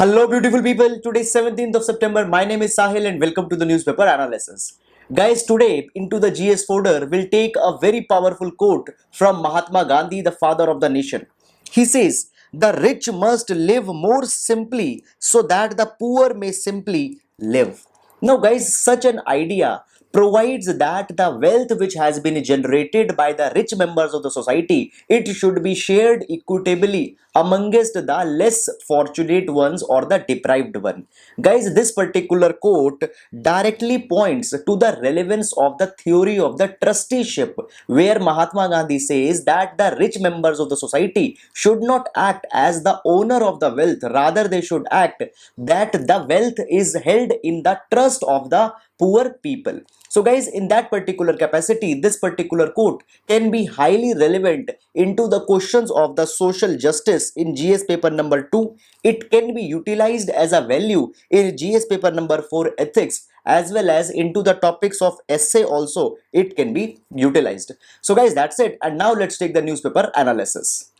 Hello, beautiful people. Today, 17th of September. My name is Sahil, and welcome to the newspaper analysis. Guys, today into the GS folder, we'll take a very powerful quote from Mahatma Gandhi, the father of the nation. He says, "The rich must live more simply so that the poor may simply live." Now, guys, such an idea provides that the wealth which has been generated by the rich members of the society, it should be shared equitably amongst the less fortunate ones or the deprived one. Guys, this particular quote directly points to the relevance of the theory of the trusteeship, where Mahatma Gandhi says that the rich members of the society should not act as the owner of the wealth, rather they should act that the wealth is held in the trust of the poor people. So guys, in that particular capacity, this particular quote can be highly relevant into the questions of the social justice in GS paper number 2. It can be utilized as a value in GS paper number 4 ethics, as well as into the topics of essay also it can be utilized. So guys, that's it, and now let's take the newspaper analysis.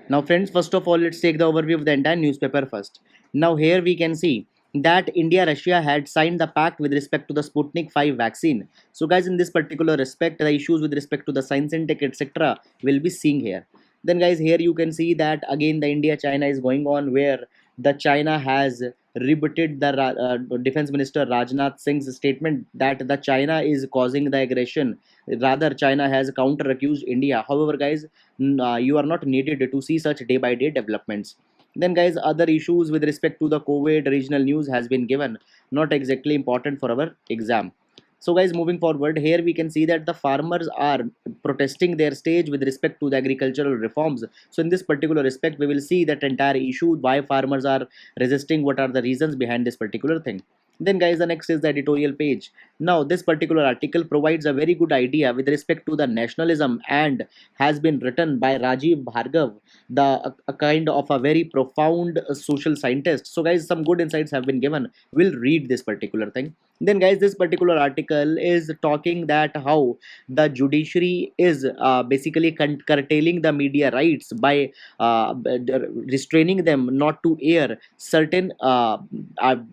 Now friends, first of all, let's take the overview of the entire newspaper first. Now here we can see that India Russia had signed the pact with respect to the Sputnik 5 vaccine. So guys, in this particular respect, the issues with respect to the science and tech etc will be seeing here. Then guys, here you can see that again the India China is going on, where the China has rebutted the defense minister Rajnath Singh's statement that the China is causing the aggression. Rather, China has counter accused India. However guys, you are not needed to see such day by day developments. Then guys, other issues with respect to the COVID regional news has been given, not exactly important for our exam. So guys, moving forward, here we can see that the farmers are protesting their stage with respect to the agricultural reforms. So in this particular respect, we will see that entire issue, why farmers are resisting, what are the reasons behind this particular thing. Then guys, the next is the editorial page. Now this particular article provides a very good idea with respect to the nationalism and has been written by Rajiv Bhargav, the a kind of a very profound social scientist. So guys, some good insights have been given. We'll read this particular thing. Then guys, this particular article is talking that how the judiciary is basically curtailing the media rights by restraining them not to air certain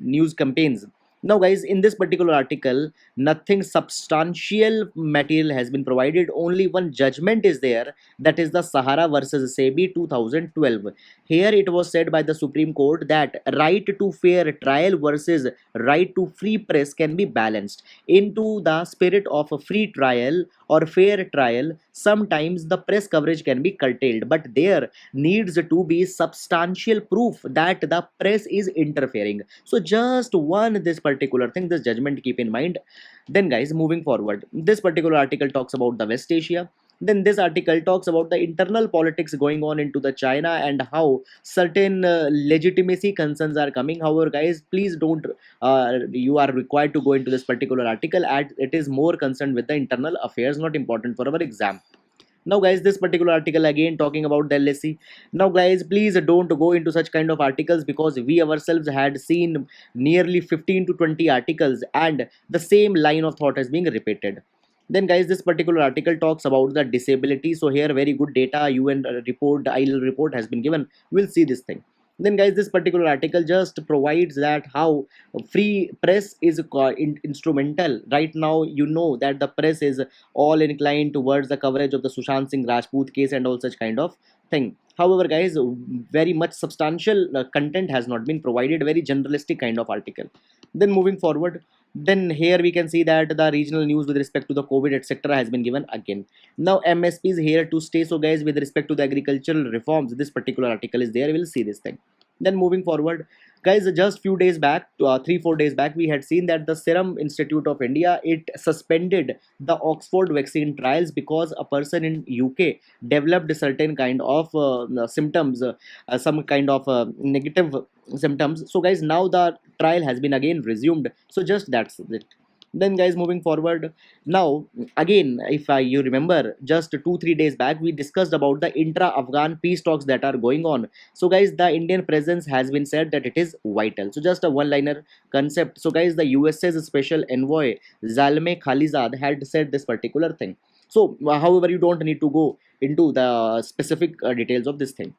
news campaigns. Now guys, in this particular article, nothing substantial material has been provided. Only one judgment is there, that is the Sahara versus SEBI 2012. Here it was said by the Supreme Court that right to fair trial versus right to free press can be balanced. Into the spirit of a free trial or fair trial, sometimes the press coverage can be curtailed, but there needs to be substantial proof that the press is interfering. So just one this particular thing, this judgment keep in mind. Then guys, moving forward, this particular article talks about the West Asia. Then this article talks about the internal politics going on into the China and how certain legitimacy concerns are coming. However guys, please don't you are required to go into this particular article, as it is more concerned with the internal affairs, not important for our exam. Now guys, this particular article again talking about the LSE. Now guys, please don't go into such kind of articles, because we ourselves had seen nearly 15 to 20 articles and the same line of thought is being repeated. Then guys, this particular article talks about the disability. So here very good data, UN report, ILO report has been given. We'll see this thing. Then guys, this particular article just provides that how free press is instrumental right now. You know that the press is all inclined towards the coverage of the Sushant Singh Rajput case and all such kind of thing. However guys, very much substantial content has not been provided, very generalistic kind of article. Then moving forward, then here we can see that the regional news with respect to the COVID etc has been given again. Now MSP is here to stay. So guys, with respect to the agricultural reforms, this particular article is there. We'll see this thing. Then moving forward, guys, just few days back, 3 4 days back, we had seen that the Serum Institute of India, it suspended the Oxford vaccine trials because a person in UK developed a certain kind of symptoms, some kind of negative symptoms. So guys, now the trial has been again resumed. So just that's it. Then guys, moving forward, now again, if you remember, just 2 3 days back we discussed about the intra-Afghan peace talks that are going on. So guys, the Indian presence has been said that it is vital. So just a one liner concept. So guys, the USA's special envoy Zalmay Khalilzad had said this particular thing. So however, you don't need to go into the specific details of this thing.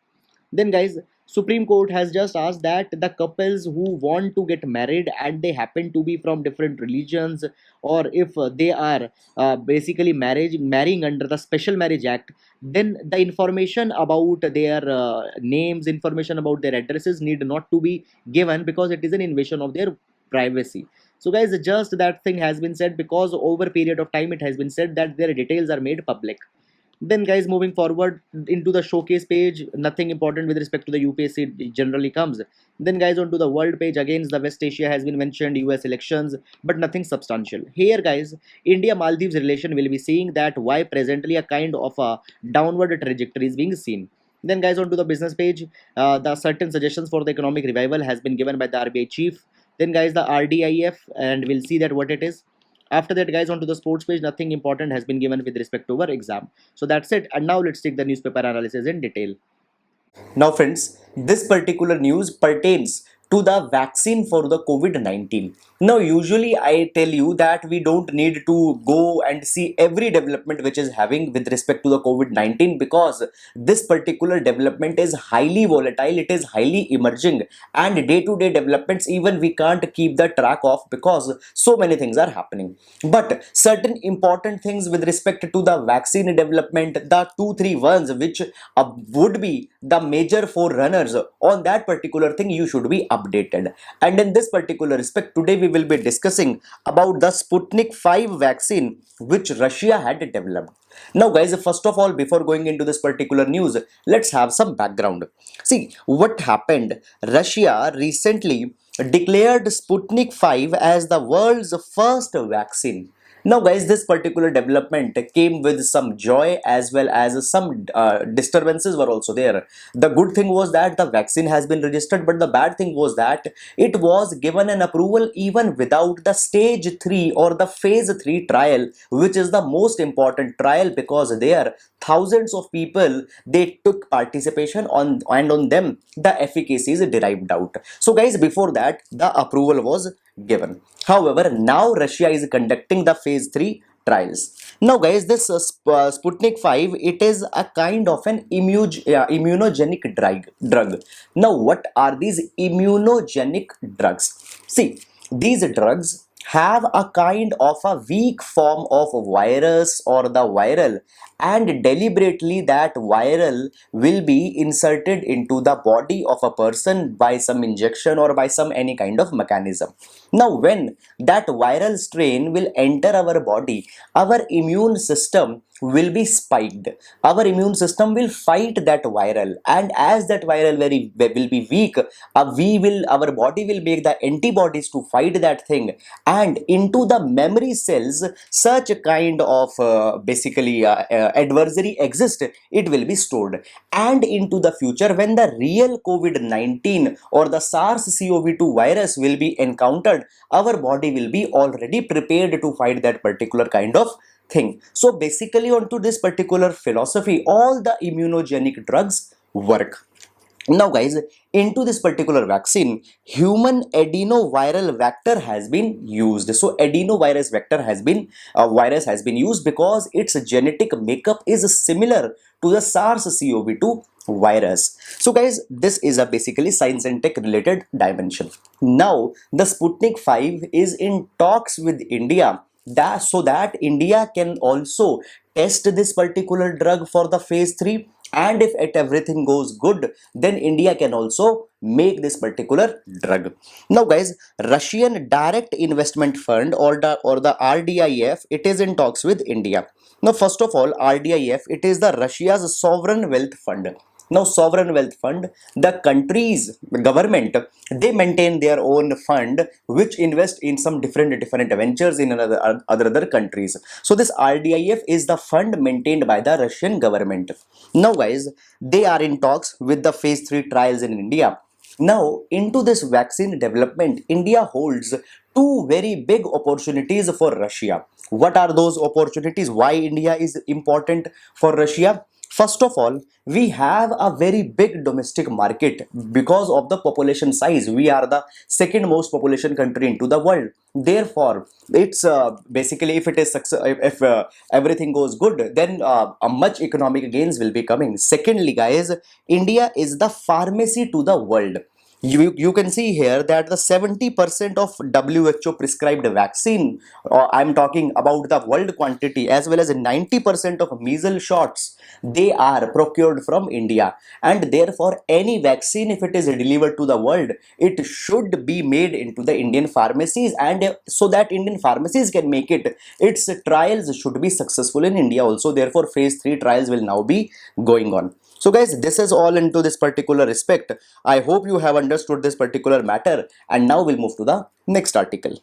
Then guys, Supreme Court has just asked that the couples who want to get married and they happen to be from different religions, or if they are basically marrying under the Special Marriage Act, then the information about their names, information about their addresses need not to be given, because it is an invasion of their privacy. So guys, just that thing has been said, because over a period of time it has been said that their details are made public. Then guys, moving forward into the showcase page, nothing important with respect to the UPSC generally comes. Then guys, onto the world page, again the West Asia has been mentioned, US elections, but nothing substantial here guys. India Maldives relation will be seeing that why presently a kind of a downward trajectory is being seen. Then guys, onto the business page, the certain suggestions for the economic revival has been given by the RBI chief. Then guys, the RDIF, and we'll see that what it is. After that guys, onto the sports page, nothing important has been given with respect to our exam. So that's it, and now let's take the newspaper analysis in detail. Now, friends, this particular news pertains to the vaccine for the COVID 19. Now, usually I tell you that we don't need to go and see every development which is having with respect to the COVID 19, because this particular development is highly volatile, it is highly emerging, and day to day developments even we can't keep the track of, because so many things are happening. But certain important things with respect to the vaccine development, the 2 3 ones which would be the major forerunners on that particular thing, you should be updated. And in this particular respect, today we will be discussing about the Sputnik 5 vaccine which Russia had developed. Now guys, first of all, before going into this particular news, let's have some background. See what happened. Russia recently declared Sputnik 5 as the world's first vaccine. Now guys, this particular development came with some joy as well as some disturbances were also there. The good thing was that the vaccine has been registered, but the bad thing was that it was given an approval even without the stage 3 or the phase 3 trial, which is the most important trial, because there thousands of people they took participation on, and on them the efficacy is derived out. So guys, before that the approval was given. However, now Russia is conducting the phase 3 trials. Now guys, this Sputnik 5, it is a kind of an immunogenic drug. Now what are these immunogenic drugs? See, these drugs have a kind of a weak form of virus or the viral, and deliberately that viral will be inserted into the body of a person by some injection or by some any kind of mechanism. Now when that viral strain will enter our body, our immune system will be spiked. Our immune system will fight that viral, and as that viral will be weak, our body will make the antibodies to fight that thing, and into the memory cells such a kind of adversary exists, it will be stored. And into the future, when the real COVID-19 or the SARS-CoV-2 virus will be encountered, our body will be already prepared to fight that particular kind of thing. So basically, onto this particular philosophy, all the immunogenic drugs work. Now guys, into this particular vaccine, human adenoviral vector has been used. So adenovirus vector has been virus has been used because its genetic makeup is similar to the SARS-CoV-2 virus. So guys, this is a basically science and tech related dimension. Now the Sputnik 5 is in talks with India, that so that India can also test this particular drug for the phase 3, and if everything goes good, then India can also make this particular drug. Now guys, Russian Direct Investment Fund or the RDIF, it is in talks with India. Now first of all, RDIF, it is the Russia's sovereign wealth fund. Now sovereign wealth fund, the country's government, they maintain their own fund which invest in some different ventures in other countries. So this RDIF is the fund maintained by the Russian government. Now guys, they are in talks with the phase 3 trials in India. Now into this vaccine development, India holds two very big opportunities for Russia. What are those opportunities? Why India is important for Russia? First of all, we have a very big domestic market because of the population size. We are the second most population country into the world. Therefore, it's basically, if it is if everything goes good, then a much economic gains will be coming. Secondly, guys, India is the pharmacy to the world. You can see here that the 70% of WHO prescribed vaccine, or I'm talking about the world quantity, as well as 90% of measles shots, they are procured from India. And therefore, any vaccine, if it is delivered to the world, it should be made into the Indian pharmacies, and so that Indian pharmacies can make it, its trials should be successful in India also. Therefore, phase 3 trials will now be going on. So guys, this is all into this particular respect. I hope you have understood this particular matter, and now we'll move to the next article.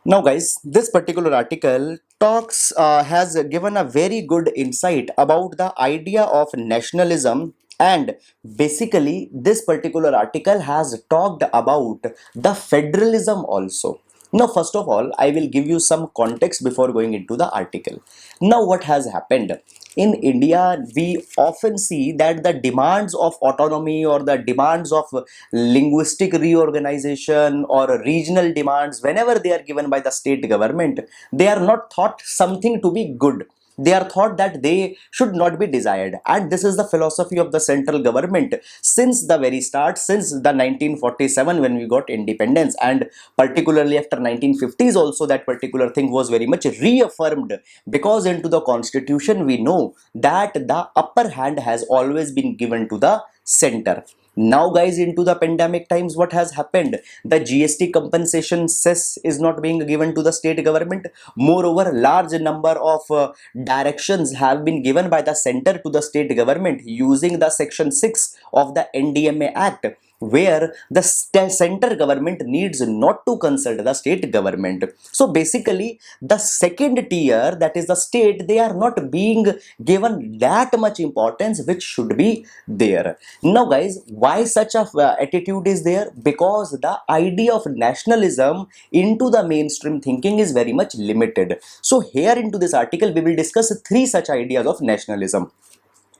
Now guys, this particular article talks has given a very good insight about the idea of nationalism, and basically this particular article has talked about the federalism also. Now, first of all, I will give you some context before going into the article. Now, what has happened? In India, we often see that the demands of autonomy or the demands of linguistic reorganization or regional demands, whenever they are given by the state government, they are not thought something to be good. They are thought that they should not be desired, and this is the philosophy of the central government since the very start, since the 1947 when we got independence, and particularly after 1950s also, that particular thing was very much reaffirmed, because into the constitution we know that the upper hand has always been given to the center. Now guys, into the pandemic times, what has happened? The GST compensation cess is not being given to the state government. Moreover, large number of directions have been given by the center to the state government using the section 6 of the NDMA Act, where the center government needs not to consult the state government. So basically, the second tier, that is the state, they are not being given that much importance which should be there. Now guys, why such a attitude is there? Because the idea of nationalism into the mainstream thinking is very much limited. So here into this article we will discuss three such ideas of nationalism.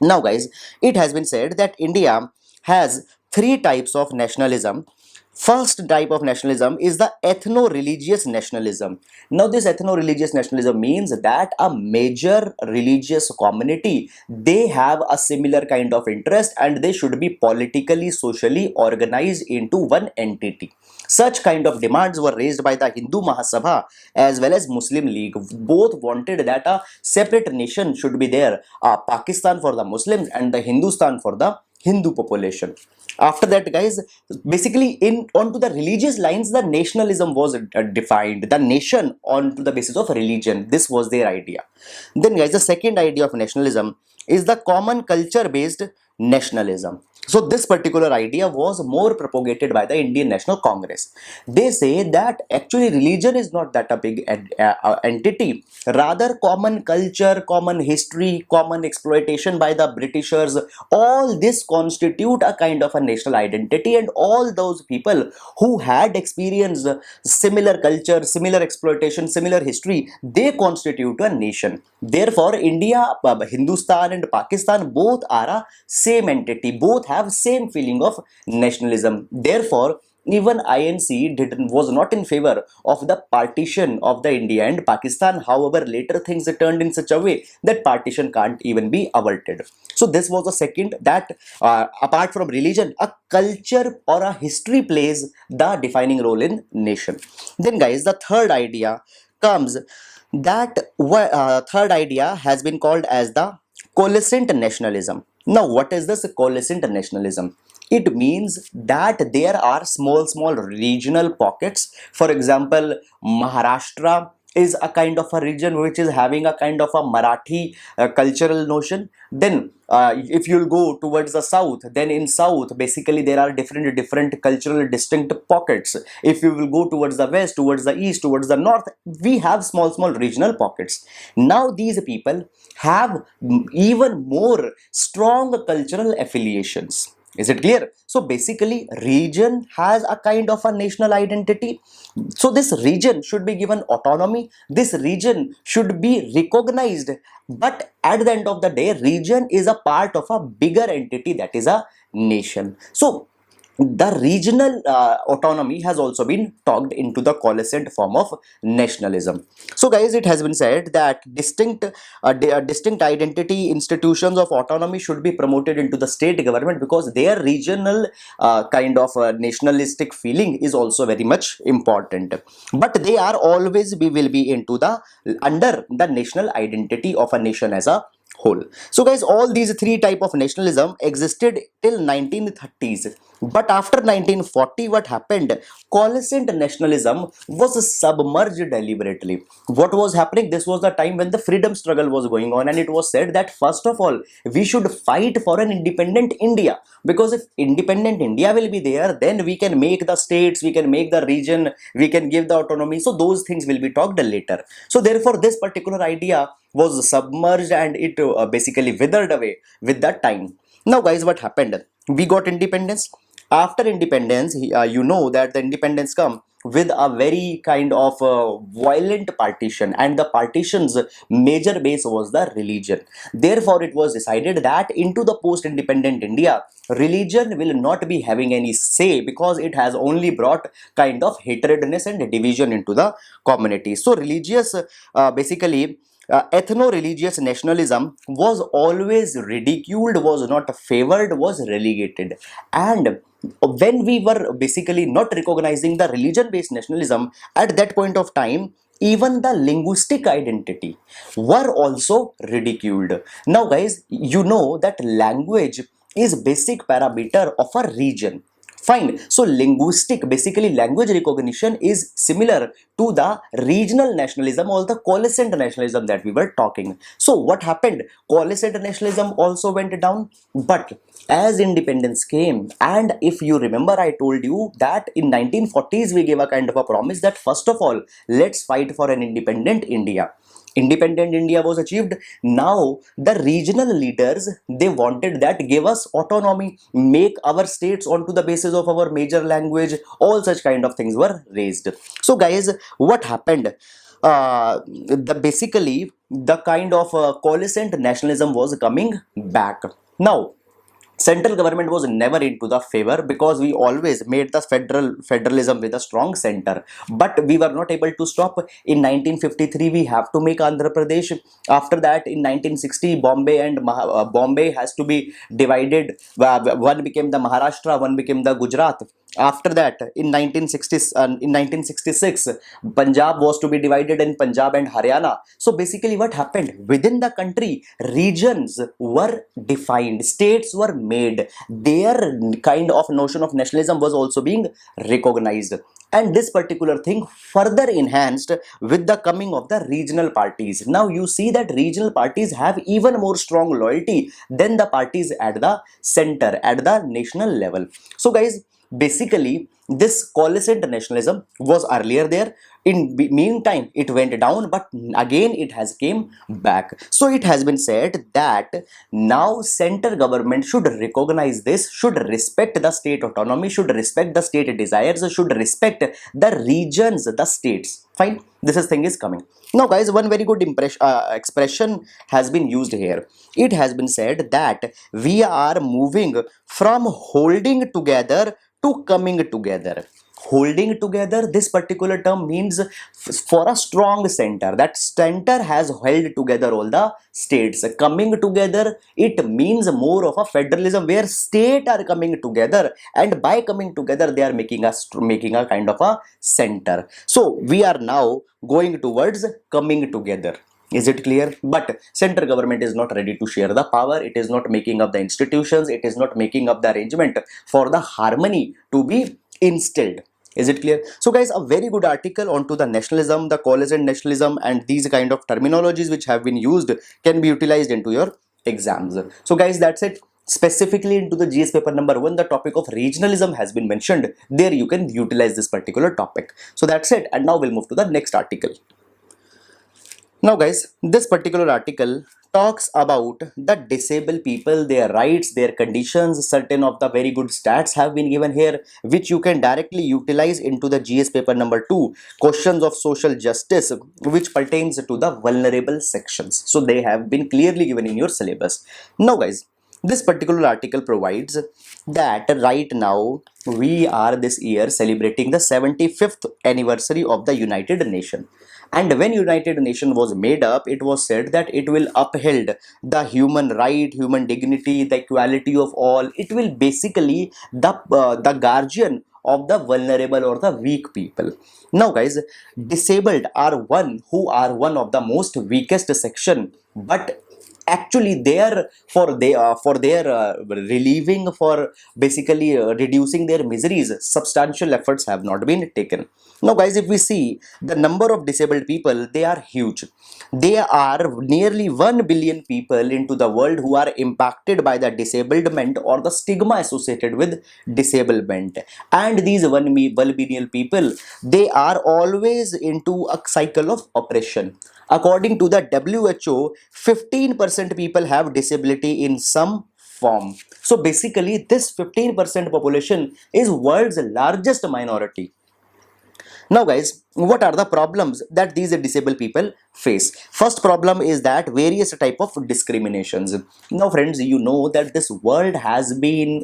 Now guys, it has been said that India has three types of nationalism. First type of nationalism is the ethno-religious nationalism. Now this ethno-religious nationalism means that a major religious community, they have a similar kind of interest and they should be politically, socially organized into one entity. Such kind of demands were raised by the Hindu Mahasabha as well as Muslim League. Both wanted that a separate nation should be there, Pakistan for the Muslims and the Hindustan for the Hindu population. After that, guys, basically in onto the religious lines, the nationalism was defined. The nation onto the basis of religion. This was their idea. Then, guys, the second idea of nationalism is the common culture-based nationalism. So this particular idea was more propagated by the Indian National Congress. They say that actually religion is not that a big entity. Rather, common culture, common history, common exploitation by the Britishers, all this constitute a kind of a national identity, and all those people who had experienced similar culture, similar exploitation, similar history, they constitute a nation. Therefore, India, Hindustan and Pakistan both are a same entity, both have same feeling of nationalism. Therefore, even INC was not in favor of the partition of the India and Pakistan. However, later things turned in such a way that partition can't even be averted. So this was the second, that apart from religion, a culture or a history plays the defining role in nation. Then guys, the third idea comes, that third idea has been called as the coalescent nationalism. Now, what is this coalescent nationalism? It means that there are small regional pockets. For example, Maharashtra is a kind of a region which is having a kind of a Marathi cultural notion. Then if you'll go towards the south, then in south basically there are different cultural distinct pockets. If you will go towards the west, towards the east, towards the north, we have small regional pockets. Now these people have even more strong cultural affiliations. Is it clear? So basically, region has a kind of a national identity. So this region should be given autonomy. This region should be recognized. But at the end of the day, region is a part of a bigger entity, that is a nation. So the regional autonomy has also been talked into the coalescent form of nationalism. So guys, it has been said that distinct identity institutions of autonomy should be promoted into the state government, because their regional kind of nationalistic feeling is also very much important, but they are always we will be into the under the national identity of a nation as a whole. So guys, all these three type of nationalism existed till 1930s, but after 1940, what happened? Coalescent nationalism was submerged deliberately. What was happening? This was the time when the freedom struggle was going on, and it was said that first of all, we should fight for an independent India, because if independent India will be there, then we can make the states, we can make the region, we can give the autonomy. So those things will be talked later. So therefore, this particular idea was submerged, and it basically withered away with that time. Now guys, what happened? We got independence. After independence, you know that the independence come with a very kind of violent partition, and the partition's major base was the religion. Therefore, it was decided that into the post-independent India, religion will not be having any say, because it has only brought kind of hatredness and division into the community. So religious basically ethno-religious nationalism was always ridiculed, was not favored, was relegated. And when we were basically not recognizing the religion-based nationalism at that point of time, even the linguistic identity were also ridiculed. Now guys, you know that language is basic parameter of a region. Fine. So linguistic, basically language recognition is similar to the regional nationalism or the coalescent nationalism that we were talking. So what happened? Coalescent nationalism also went down, but as independence came, and if you remember, I told you that in 1940s we gave a kind of a promise that first of all, let's fight for an independent India. Independent India was achieved. Now the regional leaders, they wanted that give us autonomy, make our states onto the basis of our major language. All such kind of things were raised. So guys, what happened? The basically the kind of coalescent nationalism was coming back. Now central government was never into the favor, because we always made the federalism with a strong center, but we were not able to stop. In 1953 we have to make Andhra Pradesh. After that, in 1960, Bombay and Bombay has to be divided. One became the Maharashtra, one became the Gujarat. After that, in 1960s, in 1966, Punjab was to be divided in Punjab and Haryana. So basically what happened? Within the country, regions were defined, states were made. Their kind of notion of nationalism was also being recognized. And this particular thing further enhanced with the coming of the regional parties. Now you see that regional parties have even more strong loyalty than the parties at the center, at the national level. So guys, basically this coalescent nationalism was earlier there. In meantime, it went down, but again it has came back. So it has been said that now center government should recognize this, should respect the state autonomy, should respect the state desires, should respect the regions, the states. Fine, this is thing is coming. Now guys, one very good expression has been used here. It has been said that we are moving from holding together to coming together. Holding together, this particular term means for a strong center. That center has held together all the states. Coming together, it means more of a federalism where states are coming together, and by coming together they are making a kind of a center. So we are now going towards coming together. Is it clear? But central government is not ready to share the power. It is not making up the institutions. It is not making up the arrangement for the harmony to be instilled. Is it clear? So guys, a very good article onto the nationalism, the coalescent nationalism, and these kind of terminologies which have been used can be utilized into your exams. So guys, that's it. Specifically into the GS paper number 1, the topic of regionalism has been mentioned. There you can utilize this particular topic. So that's it. And now we'll move to the next article. Now, guys, this particular article talks about the disabled people, their rights, their conditions. Certain of the very good stats have been given here, which you can directly utilize into the GS paper number 2, questions of social justice, which pertains to the vulnerable sections. So, they have been clearly given in your syllabus. Now, guys, this particular article provides that right now we are this year celebrating the 75th anniversary of the United Nations. And when United Nations was made up, it was said that it will uphold the human right, human dignity, the equality of all. It will basically the guardian of the vulnerable or the weak people. Now, guys, disabled are one of the most weakest section, but actually there for their relieving, for basically reducing their miseries, substantial efforts have not been taken. Now, guys, if we see the number of disabled people, they are huge. There are nearly 1 billion people into the world who are impacted by the disablement or the stigma associated with disablement. And these 1 billion people, they are always into a cycle of oppression. According to the WHO, 15% people have disability in some form. So basically, this 15% population is world's largest minority. Now, guys, what are the problems that these disabled people face? First problem is that various type of discriminations. Now, friends, you know that this world has been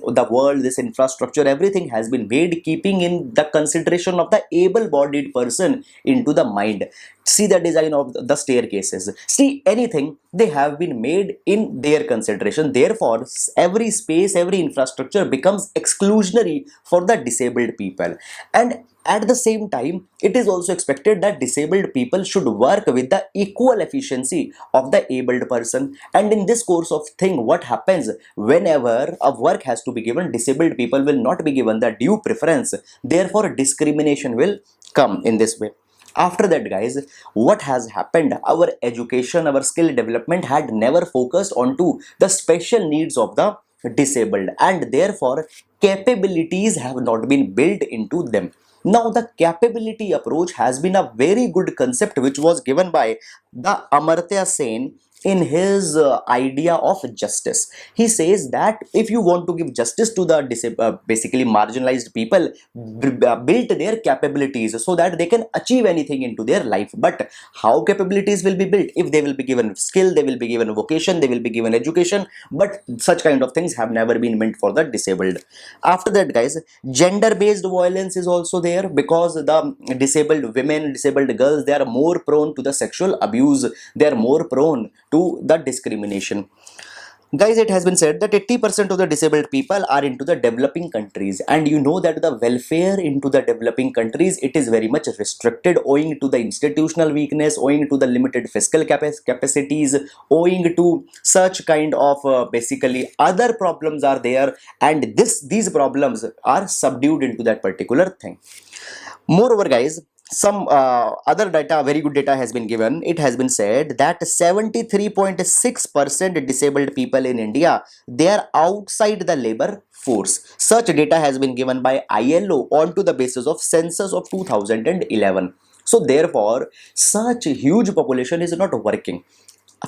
this infrastructure, everything has been made keeping in the consideration of the able-bodied person into the mind. See the design of the staircases. See anything, they have been made in their consideration. Therefore, every space, every infrastructure becomes exclusionary for the disabled people. And at the same time, it is also expected that disabled people should work with the equal efficiency of the abled person. And in this course of thing, what happens whenever a work has to be given, disabled people will not be given the due preference. Therefore, discrimination will come in this way. After that, guys, what has happened? Our education, our skill development had never focused onto the special needs of the disabled, and therefore capabilities have not been built into them. Now, the capability approach has been a very good concept which was given by the Amartya Sen in his idea of justice. He says that if you want to give justice to the basically marginalized people, build their capabilities so that they can achieve anything into their life. But how capabilities will be built? If they will be given skill, they will be given vocation, they will be given education, but such kind of things have never been meant for the disabled. After that, guys, gender based violence is also there, because the disabled women, disabled girls, they are more prone to the sexual abuse, they are more prone to the discrimination. Guys, it has been said that 80% of the disabled people are into the developing countries, and you know that the welfare into the developing countries, it is very much restricted owing to the institutional weakness, owing to the limited fiscal capacities, owing to such kind of basically other problems are there, and these problems are subdued into that particular thing. Moreover, guys, some other data, very good data has been given. It has been said that 73.6% disabled people in India, they are outside the labor force. Such data has been given by ILO onto the basis of census of 2011. So therefore, such a huge population is not working.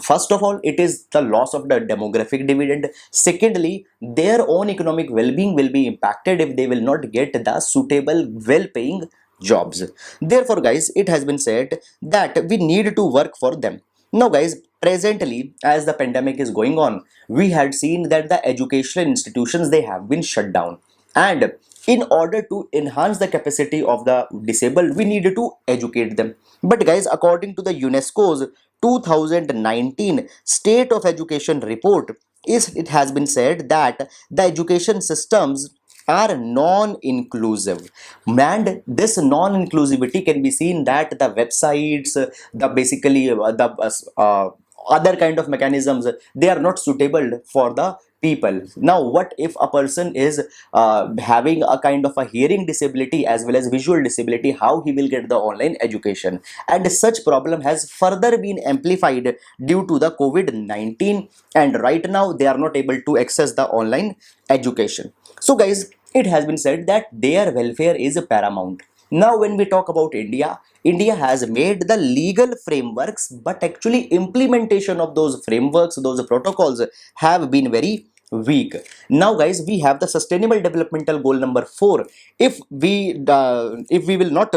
First of all, it is the loss of the demographic dividend. Secondly, their own economic well-being will be impacted if they will not get the suitable well-paying jobs. Therefore, guys, it has been said that we need to work for them. Now, guys, presently, as the pandemic is going on, we had seen that the educational institutions, they have been shut down, and in order to enhance the capacity of the disabled, we need to educate them. But guys, according to the UNESCO's 2019 State of Education report, it has been said that the education systems are non-inclusive, and this non-inclusivity can be seen that the websites, the basically the other kind of mechanisms, they are not suitable for the people. Now, what if a person is having a kind of a hearing disability as well as visual disability? How he will get the online education? And such problem has further been amplified due to the COVID-19, and right now they are not able to access the online education. So, guys, it has been said that their welfare is paramount. Now, when we talk about India, India has made the legal frameworks, but actually implementation of those frameworks, those protocols have been very weak. Now, guys, we have the Sustainable Developmental Goal number 4. If we will not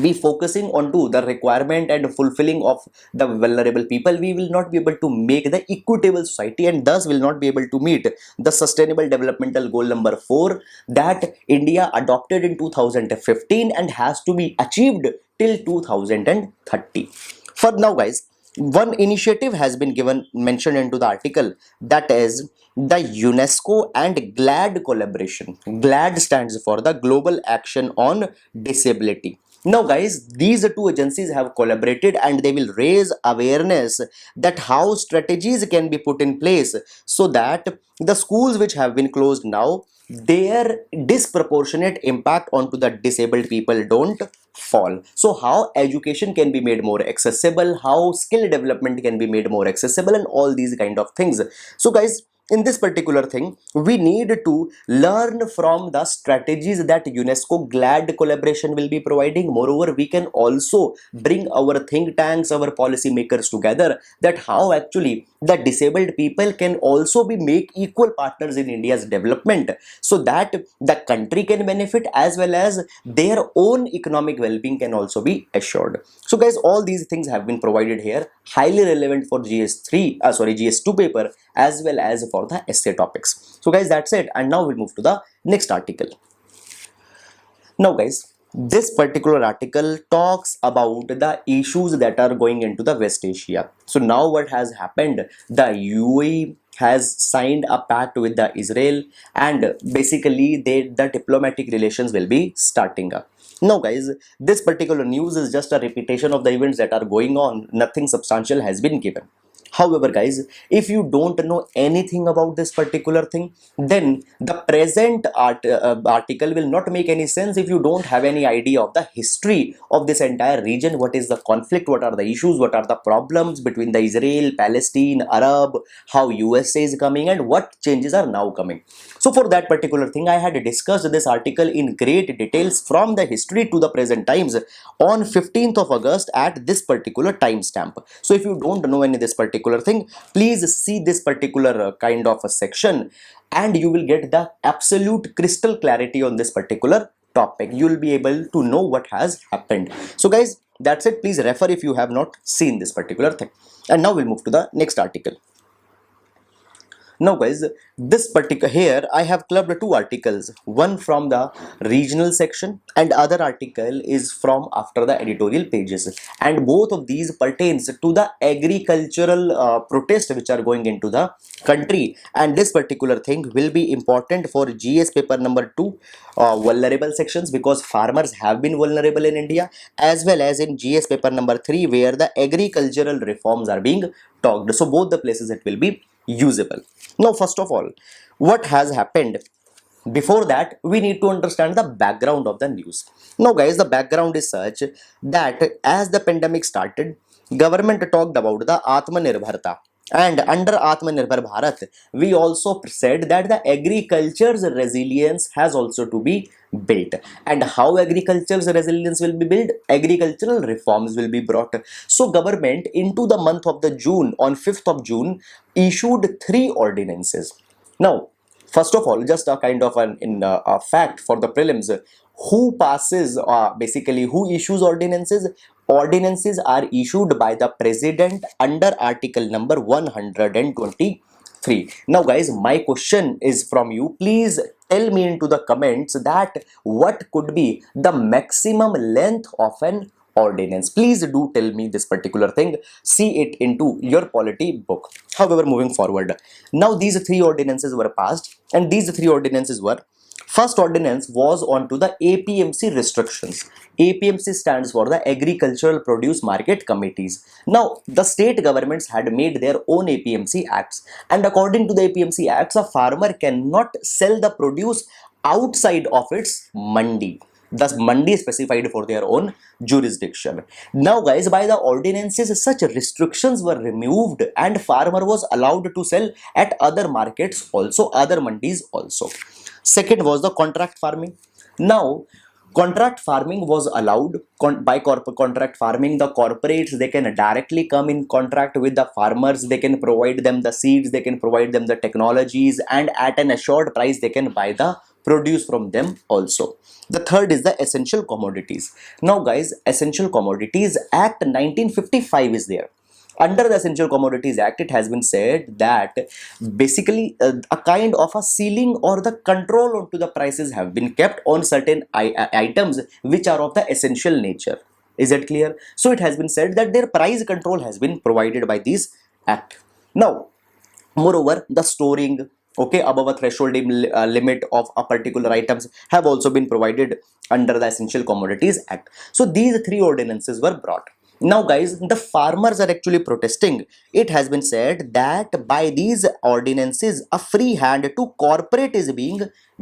be focusing on to the requirement and fulfilling of the vulnerable people, we will not be able to make the equitable society, and thus will not be able to meet the Sustainable Developmental Goal number 4 that India adopted in 2015 and has to be achieved till 2030. For now, guys, one initiative has been given mentioned into the article, that is the UNESCO and GLAD collaboration. GLAD stands for the Global Action on Disability. Now, guys, these two agencies have collaborated and they will raise awareness that how strategies can be put in place so that the schools which have been closed now, their disproportionate impact onto the disabled people don't fall. So how education can be made more accessible, how skill development can be made more accessible, and all these kind of things. So, guys, in this particular thing, we need to learn from the strategies that UNESCO GLAD collaboration will be providing. Moreover, we can also bring our think tanks, our policy makers together, that how actually the disabled people can also be make equal partners in India's development, so that the country can benefit as well as their own economic well-being can also be assured. So, guys, all these things have been provided here, highly relevant for GS2 paper as well as for the essay topics. So, guys, that's it, and now we'll move to the next article. Now, guys, this particular article talks about the issues that are going into the West Asia. So now what has happened, the UAE has signed a pact with the Israel, and basically the diplomatic relations will be starting up. Now, guys, this particular news is just a repetition of the events that are going on. Nothing substantial has been given. However, guys, if you don't know anything about this particular thing, then the present article will not make any sense if you don't have any idea of the history of this entire region. What is the conflict? What are the issues? What are the problems between the Israel, Palestine, Arab? How USA is coming, and what changes are now coming? So, for that particular thing, I had discussed this article in great details from the history to the present times on 15th of August at this particular timestamp. So, if you don't know any this particular thing, please see this particular kind of a section, and you will get the absolute crystal clarity on this particular topic. You will be able to know what has happened. So, guys, that's it. Please refer if you have not seen this particular thing. And now we'll move to the next article. Now, guys, this particular here I have clubbed two articles, one from the regional section and other article is from after the editorial pages, and both of these pertains to the agricultural protest which are going into the country, and this particular thing will be important for GS paper number 2 vulnerable sections, because farmers have been vulnerable in India, as well as in GS paper number 3 where the agricultural reforms are being talked. So both the places it will be usable. Now, first of all, what has happened? Before that, we need to understand the background of the news. Now, guys, the background is such that as the pandemic started, government talked about the Atmanirbharta, and under Atmanirbhar Bharat, we also said that the agriculture's resilience has also to be built. And how agriculture's resilience will be built? Agricultural reforms will be brought. So government into the month of the June, on 5th of June, issued 3 ordinances. Now, first of all, just a kind of a fact for the prelims, who passes, basically who issues ordinances? Ordinances are issued by the president under article number 123. Now, guys, my question is from you. Please tell me into the comments that what could be the maximum length of an ordinance. Please do tell me this particular thing. See it into your polity book. However, moving forward, now these 3 ordinances were passed, and these 3 ordinances were: first ordinance was on to the APMC restrictions. APMC stands for the Agricultural Produce Market Committees. Now, the state governments had made their own APMC acts, and according to the APMC acts, a farmer cannot sell the produce outside of its mandi. Thus, mandi is specified for their own jurisdiction. Now, guys, by the ordinances, such restrictions were removed, and farmer was allowed to sell at other markets also, other mandis also. Second was the contract farming. Now, Contract farming was allowed. By contract farming, the corporates, they can directly come in contract with the farmers, they can provide them the seeds, they can provide them the technologies, and at an assured price they can buy the produce from them also. The third is the essential commodities. Now guys, Essential Commodities Act 1955 is there. Under the Essential Commodities Act, it has been said that basically a kind of a ceiling or the control onto the prices have been kept on certain items which are of the essential nature. Is that clear? So it has been said that their price control has been provided by this act. Now, moreover, the storing, okay, above a threshold limit of a particular items have also been provided under the Essential Commodities Act. So these three ordinances were brought. Now guys, the farmers are actually protesting. It has been said that by these ordinances a free hand to corporate is being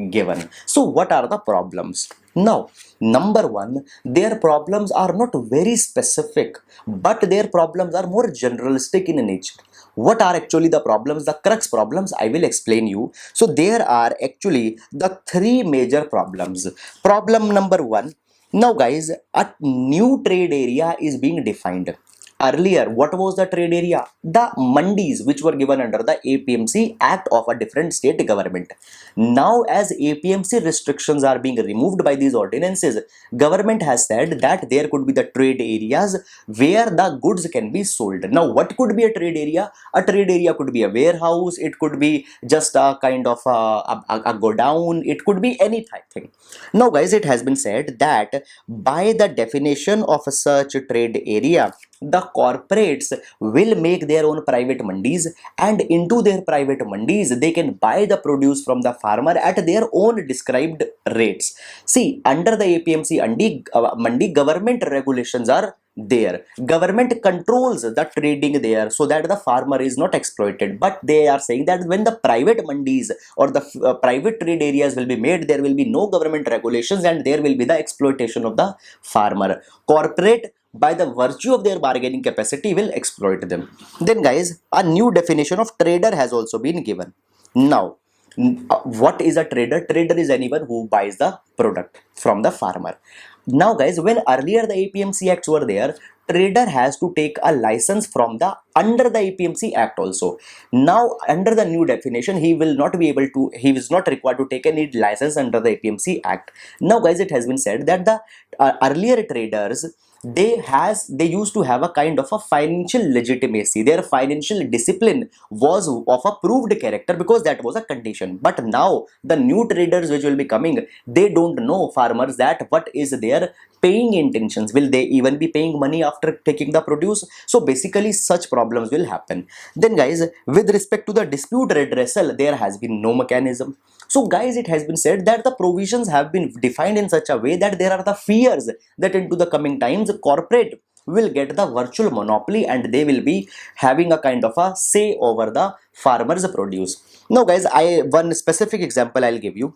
given. So what are the problems? Now, number one, their problems are not very specific, but their problems are more generalistic in nature. What are actually the problems, the crux problems? I will explain you. So there are actually the three major problems. Problem number one. Now guys, a new trade area is being defined. Earlier, what was the trade area? The mandis, which were given under the APMC Act of a different state government. Now, as APMC restrictions are being removed by these ordinances, government has said that there could be the trade areas where the goods can be sold. Now, what could be a trade area? A trade area could be a warehouse, it could be just a kind of a godown, it could be anything. Now, guys, it has been said that by the definition of such trade area, the corporates will make their own private mandis, and into their private mandis they can buy the produce from the farmer at their own described rates. See, under the APMC mandi, government regulations are there. Government controls the trading there so that the farmer is not exploited. But they are saying that when the private mandis or the private trade areas will be made, there will be no government regulations and there will be the exploitation of the farmer. Corporate, by the virtue of their bargaining capacity, will exploit them. Then guys, a new definition of trader has also been given. Now, what is a trader? Trader is anyone who buys the product from the farmer. Now guys, when earlier the APMC acts were there, trader has to take a license from the under the APMC Act also. Now under the new definition, he will not be able to, he is not required to take any license under the APMC Act. Now guys, it has been said that the earlier traders, they used to have a kind of a financial legitimacy. Their financial discipline was of a proved character because that was a condition. But now the new traders which will be coming, they don't know farmers that what is their paying intentions. Will they even be paying money after taking the produce? So basically such problems will happen. Then guys, with respect to the dispute redressal, there has been no mechanism. So guys, it has been said that the provisions have been defined in such a way that there are the fears that into the coming times corporate will get the virtual monopoly and they will be having a kind of a say over the farmers produce. Now guys, one specific example I'll give you.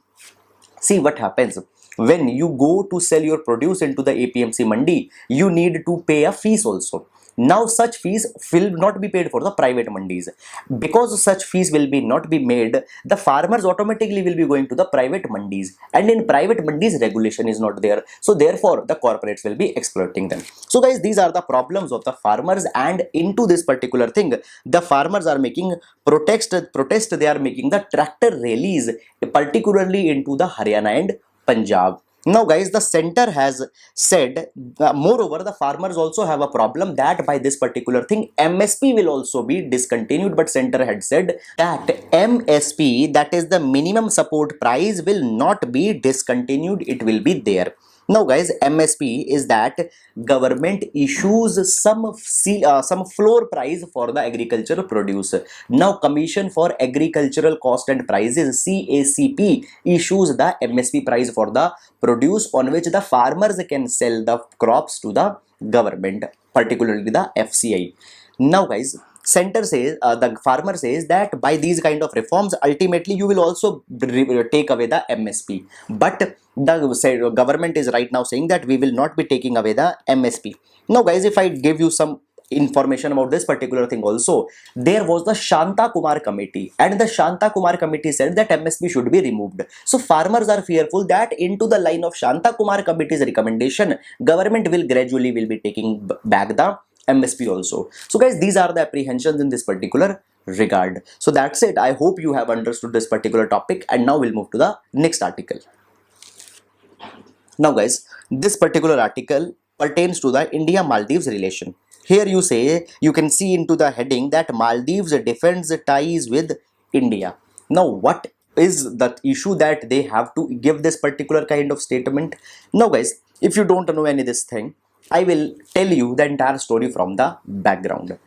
See what happens when you go to sell your produce into the APMC mandi, you need to pay a fees also. Now such fees will not be paid for the private mandis. Because such fees will be not be made, the farmers automatically will be going to the private mandis, and in private mandis regulation is not there. So therefore the corporates will be exploiting them. So guys, these are the problems of the farmers, and into this particular thing the farmers are making protest, they are making the tractor rallies, particularly into the Haryana and Punjab. Now guys, the center has said, moreover the farmers also have a problem that by this particular thing MSP will also be discontinued, but center had said that MSP, that is the minimum support price, will not be discontinued, it will be there. Now guys, MSP is that government issues some floor price for the agricultural produce. Now Commission for Agricultural Cost and Prices, CACP, issues the MSP price for the produce on which the farmers can sell the crops to the government, particularly the FCI. Now guys, center says, the farmer says that by these kind of reforms ultimately you will also take away the MSP, but the government is right now saying that we will not be taking away the MSP. Now guys, if I give you some information about this particular thing also, there was the Shanta Kumar committee, and the Shanta Kumar committee said that MSP should be removed. So farmers are fearful that into the line of Shanta Kumar committee's recommendation, government will gradually will be taking back the MSP also. So guys, these are the apprehensions in this particular regard. So that's it. I hope you have understood this particular topic, and now we'll move to the next article. Now guys, this particular article pertains to the India-Maldives relation. Here you can see into the heading that Maldives defends ties with India. Now what is the issue that they have to give this particular kind of statement? Now guys, if you don't know any this thing, I will tell you the entire story from the background.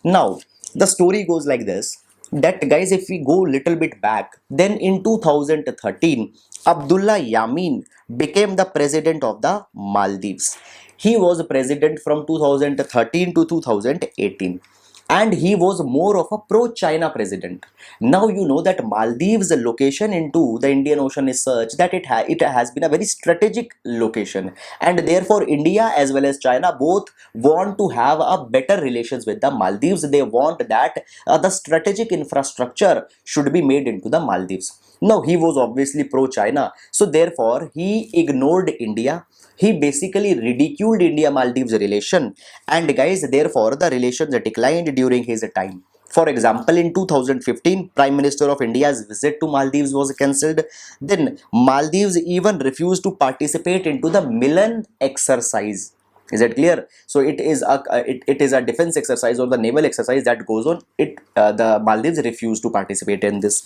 Now, the story goes like this, that guys, if we go little bit back, then in 2013, Abdullah Yamin became the president of the Maldives. He was president from 2013 to 2018, and he was more of a pro-China president. Now you know that Maldives location into the Indian Ocean is such that it has been a very strategic location, and therefore India as well as China both want to have a better relations with the Maldives. They want that the strategic infrastructure should be made into the Maldives. Now he was obviously pro-China, so therefore he ignored India. He basically ridiculed India Maldives relation, and guys, therefore the relations declined during his time. For example, in 2015, Prime Minister of India's visit to Maldives was cancelled. Then Maldives even refused to participate into the Milan exercise. Is that clear? So it is a defense exercise or the naval exercise that goes on. The Maldives refused to participate in this.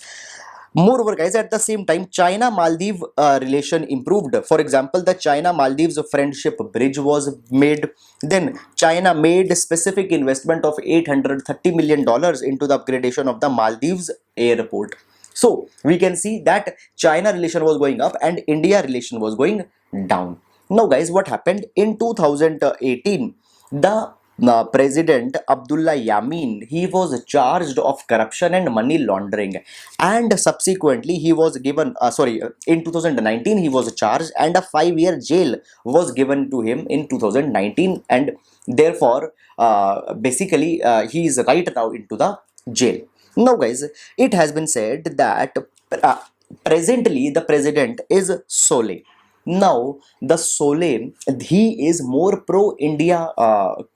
Moreover, guys, at the same time, China-Maldives relation improved. For example, the China-Maldives friendship bridge was made. Then China made specific investment of $830 million into the upgradation of the Maldives airport. So we can see that China relation was going up and India relation was going down. Now, guys, what happened in 2018? The President Abdullah Yamin, he was charged of corruption and money laundering, and subsequently he was given in 2019 he was charged, and a 5-year jail was given to him in 2019, and therefore basically he is right now into the jail. Now guys, it has been said that uh, presently the president is Sole. Now the Sole, he is more pro-India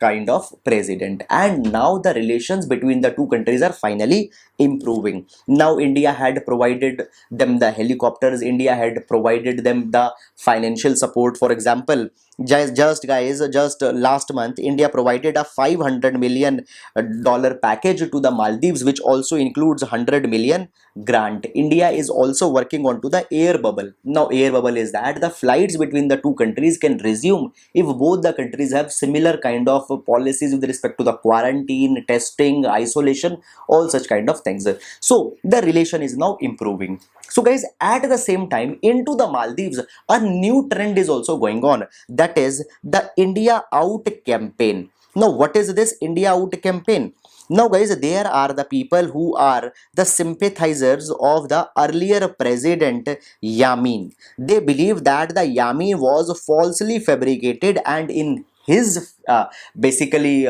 kind of president, and now the relations between the two countries are finally improving. Now India had provided them the helicopters, India had provided them the financial support. For example, just last month, India provided a $500 million package to the Maldives, which also includes 100 million grant. India is also working on to the air bubble. Now air bubble is that the flights between the two countries can resume if both the countries have similar kind of policies with respect to the quarantine, testing, isolation, all such kind of things. So the relation is now improving. So guys, at the same time, into the Maldives, a new trend is also going on, that is the India Out campaign. Now what is this India Out campaign? Now guys, there are the people who are the sympathizers of the earlier president Yamin. They believe that the Yamin was falsely fabricated, and in his basically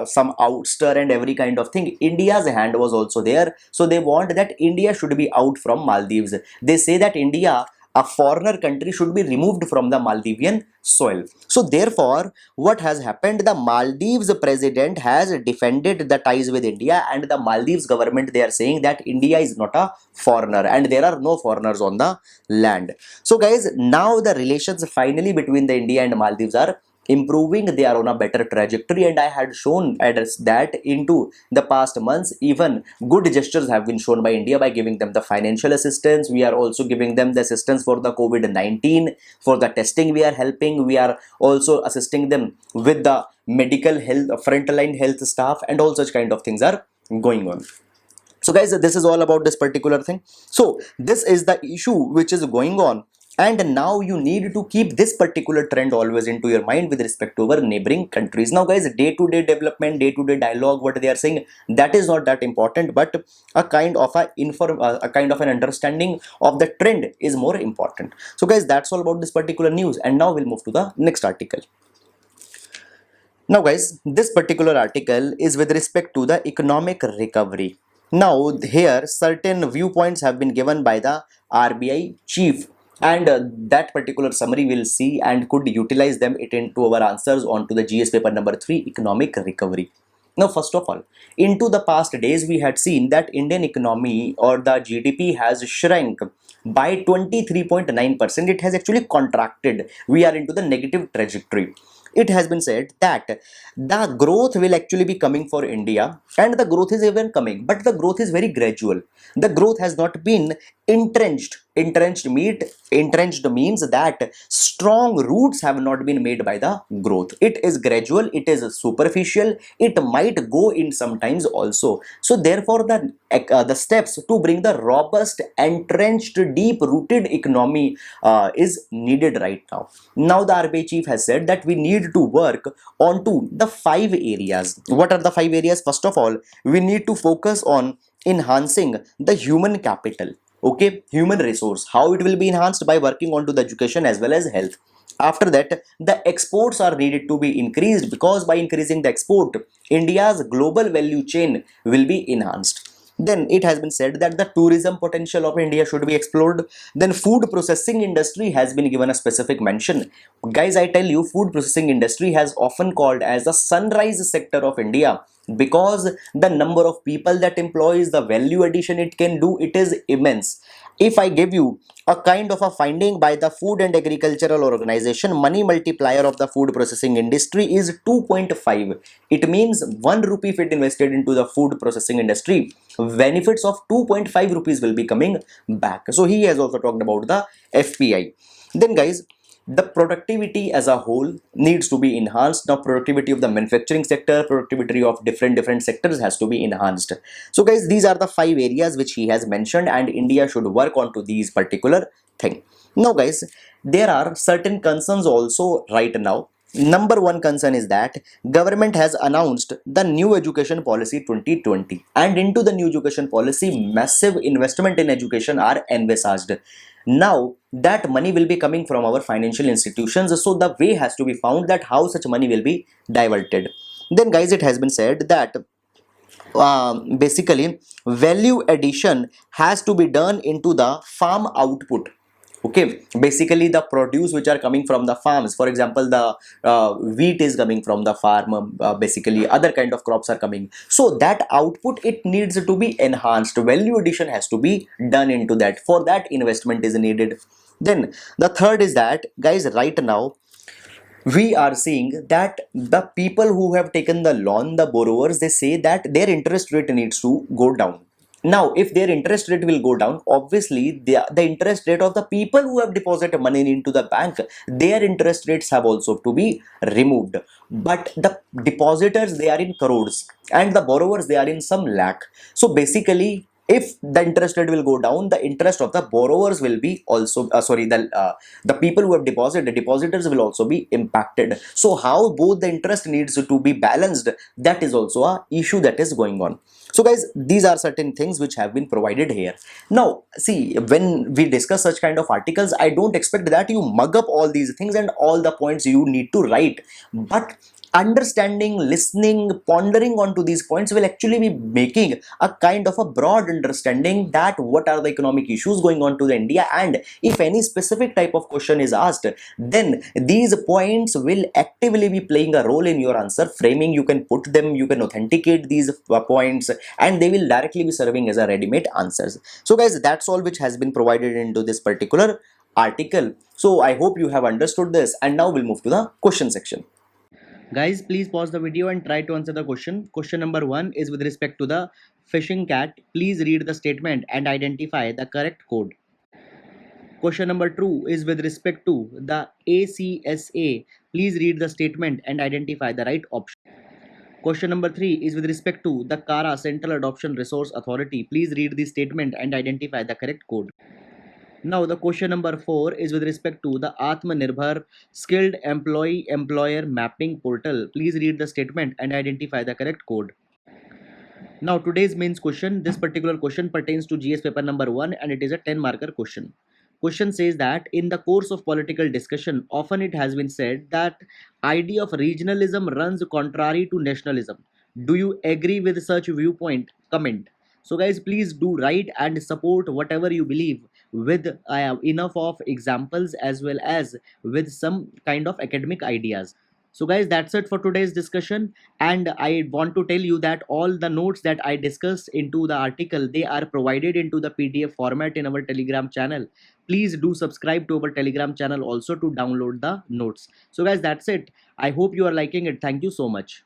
some ouster and every kind of thing, India's hand was also there. So they want that India should be out from Maldives. They say that India, a foreigner country, should be removed from the Maldivian soil. So therefore, what has happened, the Maldives president has defended the ties with India, and the Maldives government, they are saying that India is not a foreigner and there are no foreigners on the land. So guys, now the relations finally between the India and Maldives are improving. They are on a better trajectory, and I had shown that into the past months, even good gestures have been shown by India by giving them the financial assistance. We are also giving them the assistance for the COVID-19, for the testing we are helping. We are also assisting them with the medical health, frontline health staff, and all such kind of things are going on. So guys, this is all about this particular thing. So this is the issue which is going on, and now you need to keep this particular trend always into your mind with respect to our neighboring countries. Now guys, day-to-day development, day-to-day dialogue, what they are saying, that is not that important, but a kind of a kind of an understanding of the trend is more important. So guys, that's all about this particular news, and now we'll move to the next article. Now, guys, this particular article is with respect to the economic recovery. Now, here certain viewpoints have been given by the RBI chief, and that particular summary we'll see and could utilize them it into our answers onto the GS paper number 3, economic recovery. Now, first of all, into the past days, we had seen that Indian economy or the GDP has shrunk by 23.9%. It has actually contracted. We are into the negative trajectory. It has been said that the growth will actually be coming for India, and the growth is even coming, but the growth is very gradual. The growth has not been entrenched. Entrenched means that strong roots have not been made by the growth. It is gradual, it is superficial, it might go in sometimes also. So therefore the steps to bring the robust, entrenched, deep rooted economy is needed right now. Now the RBI chief has said that we need to work onto the 5 areas. What are the 5 areas? First of all, we need to focus on enhancing the human capital. Okay, human resource. How it will be enhanced? By working onto the education as well as health. After that, the exports are needed to be increased, because by increasing the export, India's global value chain will be enhanced. Then it has been said that the tourism potential of India should be explored. Then food processing industry has been given a specific mention. Guys, I tell you, food processing industry has often called as the sunrise sector of India, because the number of people that employs, the value addition it can do, it is immense. If I give you a kind of a finding by the Food and Agricultural Organization, money multiplier of the food processing industry is 2.5. It means 1 rupee if it invested into the food processing industry, benefits of 2.5 rupees will be coming back. So he has also talked about the FPI. Then guys, the productivity as a whole needs to be enhanced. Now productivity of the manufacturing sector, productivity of different sectors has to be enhanced. So guys, these are the 5 areas which he has mentioned, and India should work on to these particular thing. Now guys, there are certain concerns also right now. Number one concern is that government has announced the new education policy 2020, and into the new education policy massive investment in education are envisaged. Now that money will be coming from our financial institutions, so the way has to be found that how such money will be diverted. Then guys, it has been said that basically value addition has to be done into the farm output. Okay, basically the produce which are coming from the farms, for example the wheat is coming from the farm, basically other kind of crops are coming, so that output it needs to be enhanced, value addition has to be done into that. For that investment is needed. Then the third is that guys, right now we are seeing that the people who have taken the loan, the borrowers, they say that their interest rate needs to go down. Now if their interest rate will go down, obviously the interest rate of the people who have deposited money into the bank, their interest rates have also to be removed. But the depositors, they are in crores, and the borrowers, they are in some lakh. So basically if the interest rate will go down, the interest of the borrowers will be also the people who have deposited, the depositors will also be impacted. So how both the interest needs to be balanced, that is also a issue that is going on. So guys, these are certain things which have been provided here. Now see, when we discuss such kind of articles, I don't expect that you mug up all these things and all the points you need to write, but understanding, listening, pondering onto these points will actually be making a kind of a broad understanding that what are the economic issues going on to the India, and if any specific type of question is asked, then these points will actively be playing a role in your answer framing. You can put them, you can authenticate these points, and they will directly be serving as a ready-made answers. So guys, that's all which has been provided into this particular article. So I hope you have understood this, and now we'll move to the question section. Guys, please pause the video and try to answer the question. Question number 1 is with respect to the fishing cat. Please read the statement and identify the correct code. Question number 2 is with respect to the ACSA. Please read the statement and identify the right option. Question number 3 is with respect to the CARA Central Adoption Resource Authority. Please read the statement and identify the correct code. Now the question number 4 is with respect to the Atmanirbhar Skilled Employee Employer Mapping Portal. Please read the statement and identify the correct code. Now today's mains question, this particular question pertains to GS paper number 1 and it is a 10 marker question. Question says that in the course of political discussion, often it has been said that idea of regionalism runs contrary to nationalism. Do you agree with such viewpoint? Comment. So guys, please do write and support whatever you believe with enough of examples as well as with some kind of academic ideas. So guys, that's it for today's discussion, and I want to tell you that all the notes that I discussed into the article, they are provided into the PDF format in our Telegram channel. Please do subscribe to our Telegram channel also to download the notes. So guys, that's it. I hope you are liking it. Thank you so much.